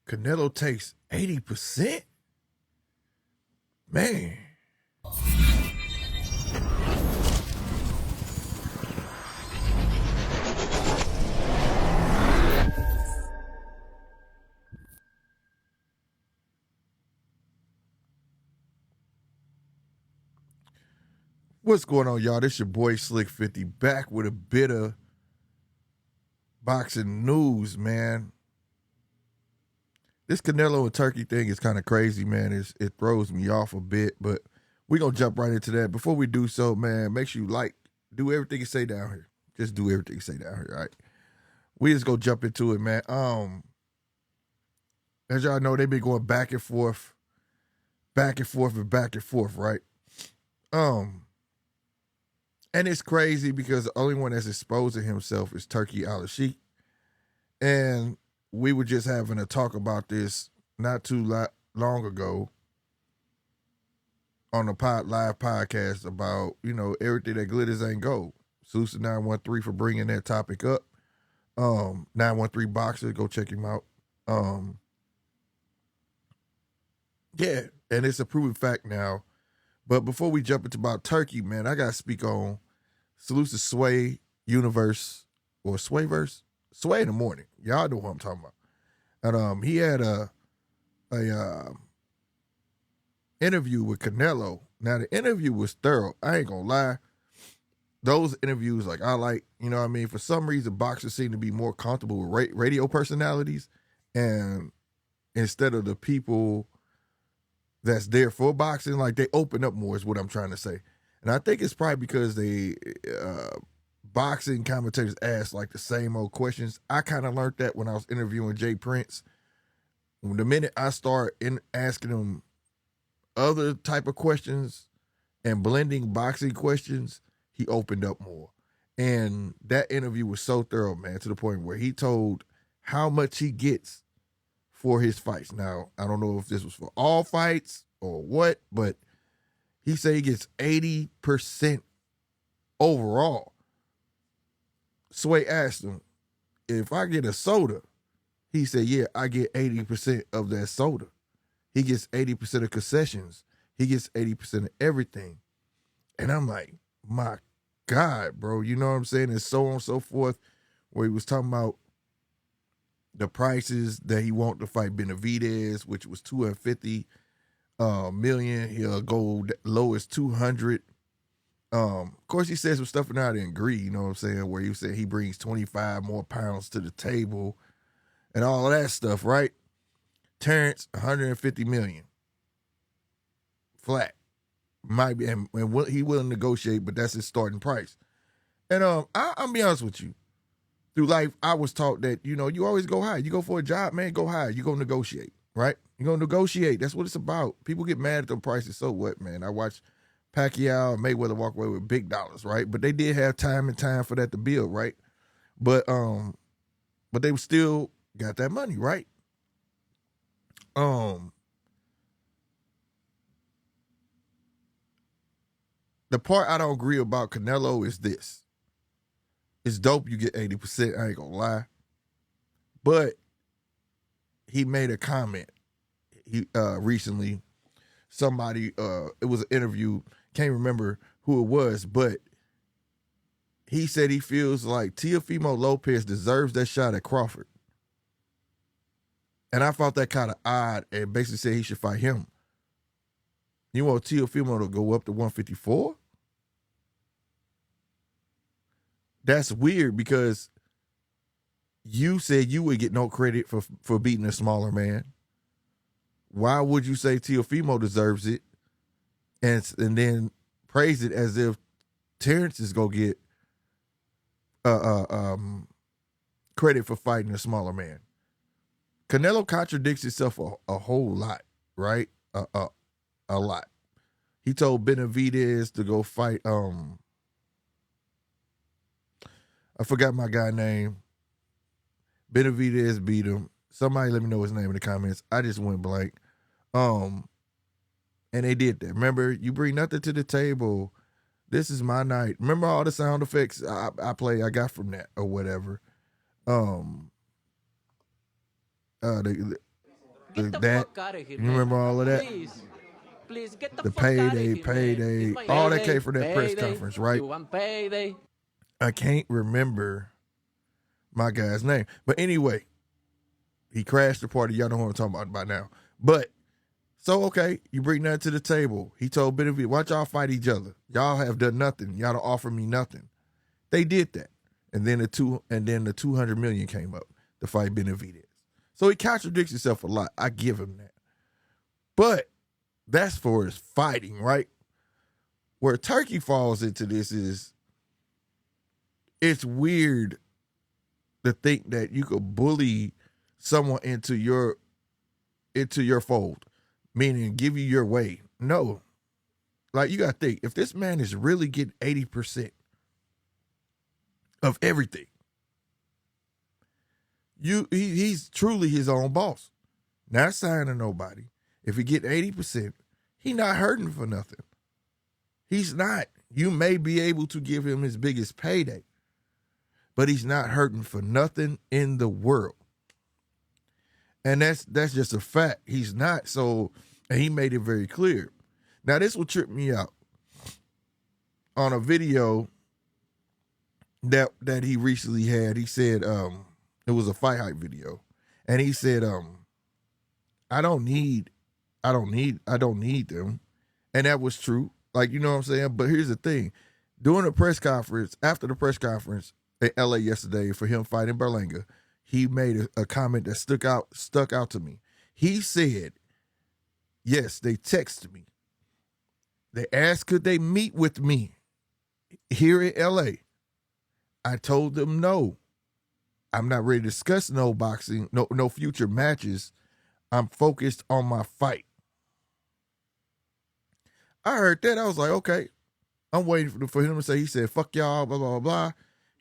Canelo takes 80%? Man. What's going on, y'all? This your boy Slick 50 back with a bit of boxing news, man. This Canelo and Turkey thing is kind of crazy, man. It throws me off a bit, but we're going to jump right into that. Before we do so, man, make sure you do everything you say down here. Just do everything you say down here, all right? We just go jump into it, man. As y'all know, they've been going back and forth, right? And it's crazy because the only one that's exposing himself is Turki Alalshikh. And we were just having a talk about this not too long ago on the live podcast about, everything that glitters ain't gold. Sousa 913 for bringing that topic up. 913 Boxer, go check him out. Yeah, and it's a proven fact now. But before we jump into about Turkey, man, I got to speak on Salusa Sway Universe or Swayverse. Sway in the morning. Y'all know what I'm talking about. And he had a interview with Canelo. Now, the interview was thorough. I ain't gonna lie. Those interviews, for some reason, boxers seem to be more comfortable with radio personalities. And instead of the people that's there for boxing, they open up more is what I'm trying to say. And I think it's probably because they boxing commentators ask the same old questions. I kind of learned that when I was interviewing Jay Prince. The minute I start asking them other type of questions and blending boxing questions, he opened up more. And that interview was so thorough, man, to the point where he told how much he gets for his fights. Now, I don't know if this was for all fights or what, but he said he gets 80% overall. Sway asked him, if I get a soda, he said, yeah, I get 80% of that soda. He gets 80% of concessions. He gets 80% of everything. And I'm like, my God, bro, you know what I'm saying? And so on and so forth, where he was talking about the prices that he wanted to fight Benavidez, which was $250 million. He'll go low as 200. Of course, he said some stuff out in greed, you know what I'm saying, where he said he brings 25 more pounds to the table and all of that stuff, right? Terrence, $150 million. Flat. Might be, and he willing to negotiate, but that's his starting price. And I'll be honest with you. Through life, I was taught that, you always go high. You go for a job, man, go high. You're going to negotiate, right? You're going to negotiate. That's what it's about. People get mad at them prices. So what, man? I watched Pacquiao and Mayweather walk away with big dollars, right? But they did have time for that to build, right? But they still got that money, right? The part I don't agree about Canelo is this. It's dope you get 80%, I ain't gonna lie. But he made a comment recently. Somebody, it was an interview, can't remember who it was, but he said he feels like Teofimo Lopez deserves that shot at Crawford. And I thought that kind of odd and basically said he should fight him. You want Teofimo to go up to 154? That's weird because you said you would get no credit for beating a smaller man. Why would you say Teofimo deserves it and then praise it as if Terrence is going to get credit for fighting a smaller man? Canelo contradicts himself a whole lot, right? A lot. He told Benavidez to go fight. I forgot my guy's name. Benavidez beat him. Somebody let me know his name in the comments. I just went blank. And they did that. Remember, you bring nothing to the table. This is my night. Remember all the sound effects I got from that or whatever. the that. fuck out of here, You man. remember all of that? Please get the The fuck out of here, payday, man. It's my all that payday, came from that press payday. conference, right? You want payday? I can't remember my guy's name. But anyway, he crashed the party. Y'all know who I'm talking about by now. But, so, okay, you bring that to the table. He told Benavidez, watch y'all fight each other. Y'all have done nothing. Y'all don't offer me nothing. They did that. And then the $200 million came up to fight Benavidez. So he contradicts himself a lot. I give him that. But that's for his fighting, right? Where Turkey falls into this is, it's weird to think that you could bully someone into your fold, meaning give you your way. No. Like, you got to think, if this man is really getting 80% of everything, he's truly his own boss. Not signing nobody. If he get 80%, he not hurting for nothing. He's not. You may be able to give him his biggest payday, but he's not hurting for nothing in the world. And that's just a fact. He's not. So, and he made it very clear. Now, this will trip me out. On a video that he recently had, he said, it was a fight hype video. And he said, I don't need them. And that was true. Like, you know what I'm saying? But here's the thing. During the press conference, after the press conference in LA yesterday for him fighting Berlanga, he made a comment that stuck out to me. He said, yes, they texted me. They asked, could they meet with me here in LA? I told them no. I'm not ready to discuss no boxing, no future matches. I'm focused on my fight. I heard that. I was like, okay. I'm waiting for him to say, he said, fuck y'all, blah, blah, blah.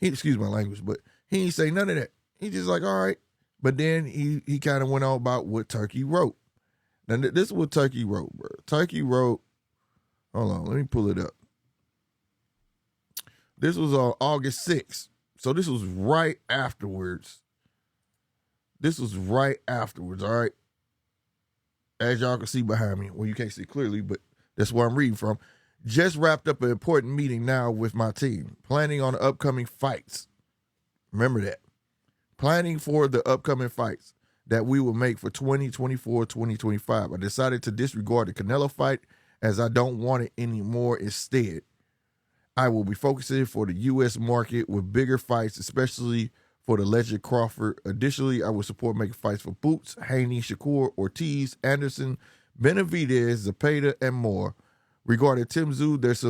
He, excuse my language, but he didn't say none of that. He just like, all right. But then he kind of went on about what Turkey wrote. Now, this is what Turkey wrote, bro. Turkey wrote, hold on, let me pull it up. This was on August 6th. So this was right afterwards. All right? As y'all can see behind me. Well, you can't see clearly, but that's where I'm reading from. Just wrapped up an important meeting now with my team. Planning on the upcoming fights. Remember that. Planning for the upcoming fights that we will make for 2024, 2025. I decided to disregard the Canelo fight as I don't want it anymore. Instead, I will be focusing for the U.S. market with bigger fights, especially for the legend Crawford. Additionally, I will support making fights for Boots, Haney, Shakur, Ortiz, Anderson, Benavidez, Zepeda, and more. Regarding Tim Tszyu, there's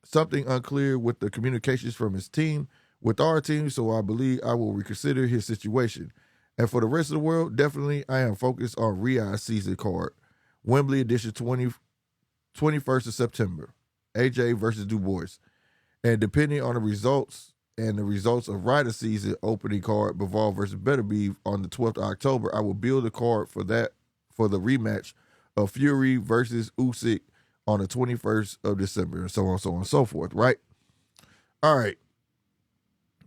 something unclear with the communications from his team with our team, so I believe I will reconsider his situation. And for the rest of the world, definitely I am focused on Riyadh season card, Wembley edition 21st of September, AJ versus Du Bois. And depending on the results of Ryder season opening card, Bivol versus Beterbiev on the 12th of October, I will build a card for the rematch of Fury versus Usyk on the 21st of December, and so on and so forth, right? All right.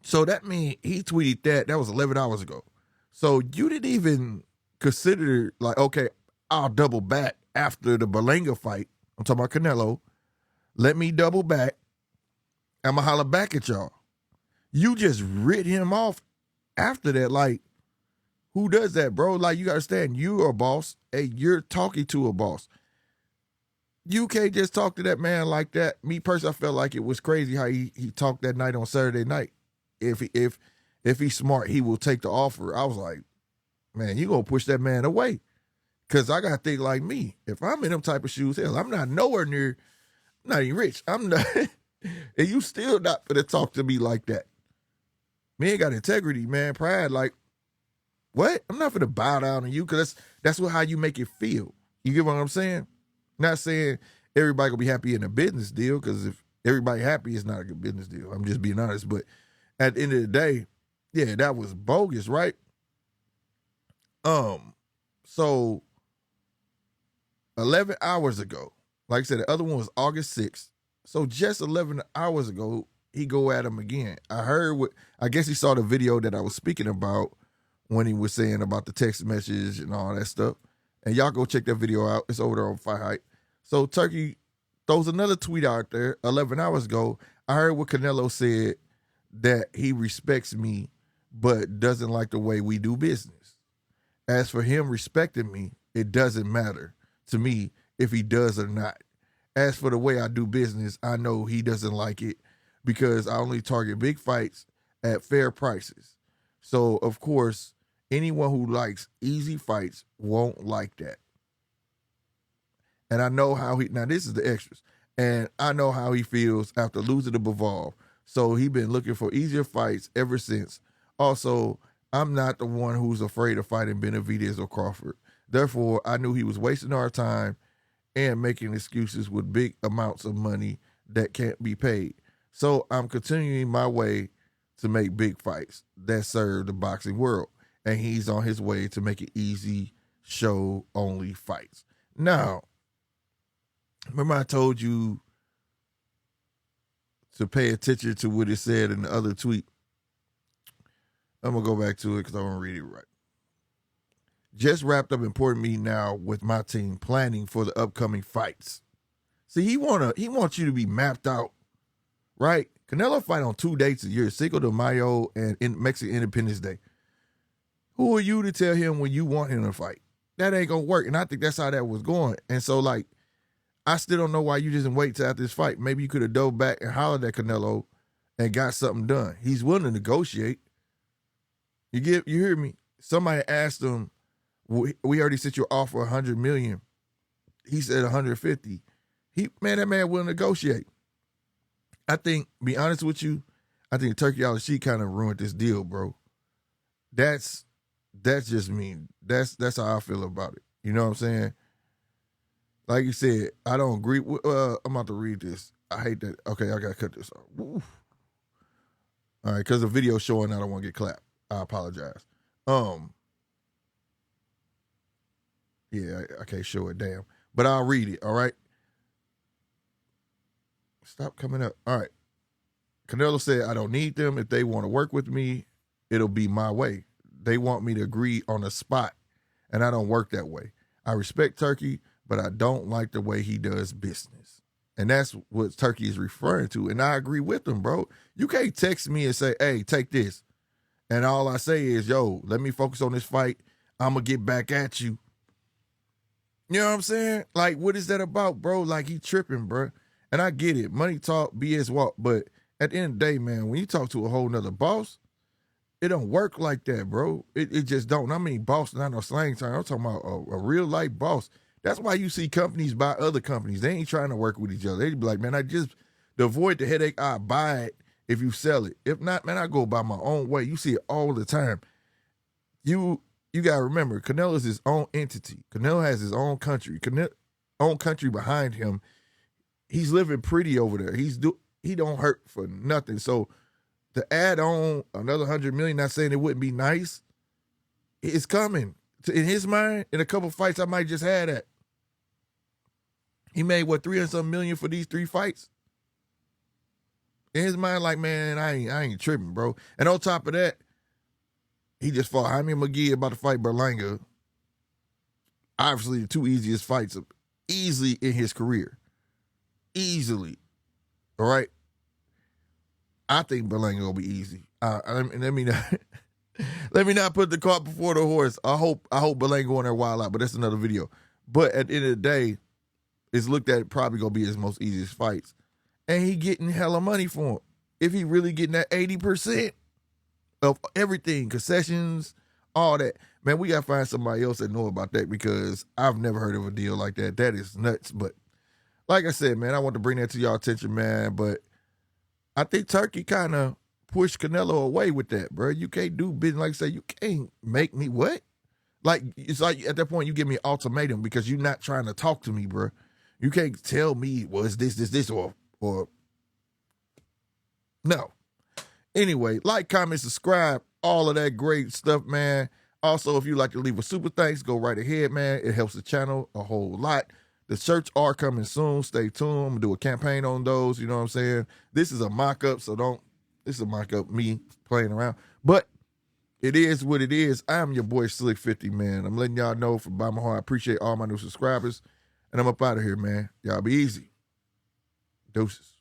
So that means he tweeted that. That was 11 hours ago. So you didn't even consider, like, okay, I'll double back after the Berlanga fight. I'm talking about Canelo. Let me double back. I'm going to holler back at y'all. You just writ him off after that. Like, who does that, bro? Like, you got to understand, you're a boss. Hey, you're talking to a boss. You can't just talk to that man like that. Me personally, I felt like it was crazy how he talked that night on Saturday night. If he's smart, he will take the offer. I was like, man, you gonna push that man away. Cause I gotta think like me. If I'm in them type of shoes, hell, I'm not nowhere near, I'm not even rich. I'm not, and you still not gonna talk to me like that. Man got integrity, man, pride. Like, what? I'm not gonna bow down to you, cause that's how you make it feel. You get what I'm saying? Not saying everybody gonna be happy in a business deal, because if everybody happy, it's not a good business deal. I'm just being honest. But at the end of the day, yeah, that was bogus, right? So 11 hours ago, like I said, the other one was August 6th. So just 11 hours ago, he go at him again. I guess he saw the video that I was speaking about when he was saying about the text message and all that stuff. And y'all go check that video out. It's over there on Fight Hype. So Turkey throws another tweet out there 11 hours ago. I heard what Canelo said, that he respects me but doesn't like the way we do business. As for him respecting me, it doesn't matter to me if he does or not. As for the way I do business, I know he doesn't like it because I only target big fights at fair prices. So, of course, anyone who likes easy fights won't like that. And I know how now this is the extras, and I know how he feels after losing to Bivol. So he been looking for easier fights ever since. Also, I'm not the one who's afraid of fighting Benavidez or Crawford. Therefore, I knew he was wasting our time and making excuses with big amounts of money that can't be paid. So I'm continuing my way to make big fights that serve the boxing world. And he's on his way to make it easy, show-only fights. Now, remember I told you to pay attention to what it said in the other tweet? I'm going to go back to it because I want to read it right. Just wrapped up important meeting now with my team planning for the upcoming fights. See, he wants you to be mapped out, right? Canelo fight on 2 dates a year, Cinco de Mayo and Mexican Independence Day. Who are you to tell him when you want him to fight? That ain't going to work. And I think that's how that was going. And so, like, I still don't know why you just didn't wait till after this fight. Maybe you could have dove back and hollered at Canelo and got something done. He's willing to negotiate. You hear me? Somebody asked him, we already sent you an offer $100 million. He said 150. That man will negotiate. I think, be honest with you, I think Turki Alalshikh kind of ruined this deal, bro. That's just me. That's how I feel about it. You know what I'm saying? Like you said, I don't agree. I'm about to read this. I hate that. Okay, I got to cut this off. Woo. All right, because the video's showing, I don't want to get clapped. I apologize. Yeah, I can't show it, damn. But I'll read it, all right? Stop coming up. All right. Canelo said, I don't need them. If they want to work with me, it'll be my way. They want me to agree on the spot, and I don't work that way. I respect Turkey, but I don't like the way he does business. And that's what Turkey is referring to. And I agree with him, bro. You can't text me and say, hey, take this. And all I say is, yo, let me focus on this fight. I'm going to get back at you. You know what I'm saying? Like, what is that about, bro? Like, he tripping, bro. And I get it. Money talk, BS walk. But at the end of the day, man, when you talk to a whole nother boss, it don't work like that, bro. It just don't. I mean, boss, not no slang term. I'm talking about a real life boss. That's why you see companies buy other companies. They ain't trying to work with each other. They be like, man, to avoid the headache, I buy it if you sell it. If not, man, I go by my own way. You see it all the time. You got to remember, Canelo is his own entity. Canelo has his own country. Own country behind him. He's living pretty over there. He don't hurt for nothing. So to add on another $100 million, not saying it wouldn't be nice, it's coming. In his mind, in a couple fights, I might just have that. He made, 300-something million for these 3 fights? In his mind, like, man, I ain't tripping, bro. And on top of that, he just fought Jaime McGee about to fight Berlanga. Obviously, the 2 easiest fights easily in his career. Easily. All right? I think Berlanga will be easy. Let me not let me not put the cart before the horse. I hope Berlanga on there wild out, but that's another video. But at the end of the day, it's looked at probably gonna be his most easiest fights. And he getting hella money for him. If he really getting that 80% of everything, concessions, all that. Man, we gotta find somebody else that know about that because I've never heard of a deal like that. That is nuts. But like I said, man, I want to bring that to y'all attention, man. But I think Turkey kind of pushed Canelo away with that, bro. You can't do business. Like I say, you can't make me what? Like, it's like at that point you give me an ultimatum because you're not trying to talk to me, bro. You can't tell me, well, it's this, or no. Anyway, like, comment, subscribe, all of that great stuff, man. Also, if you'd like to leave a super thanks, go right ahead, man. It helps the channel a whole lot. The shirts are coming soon. Stay tuned. I'm going to do a campaign on those. You know what I'm saying? This is a mock-up, so this is a mock-up me playing around. But It is what it is. I am your boy Slick 50, man. I'm letting y'all know from by my heart. I appreciate all my new subscribers. And I'm up out of here, man. Y'all be easy. Deuces.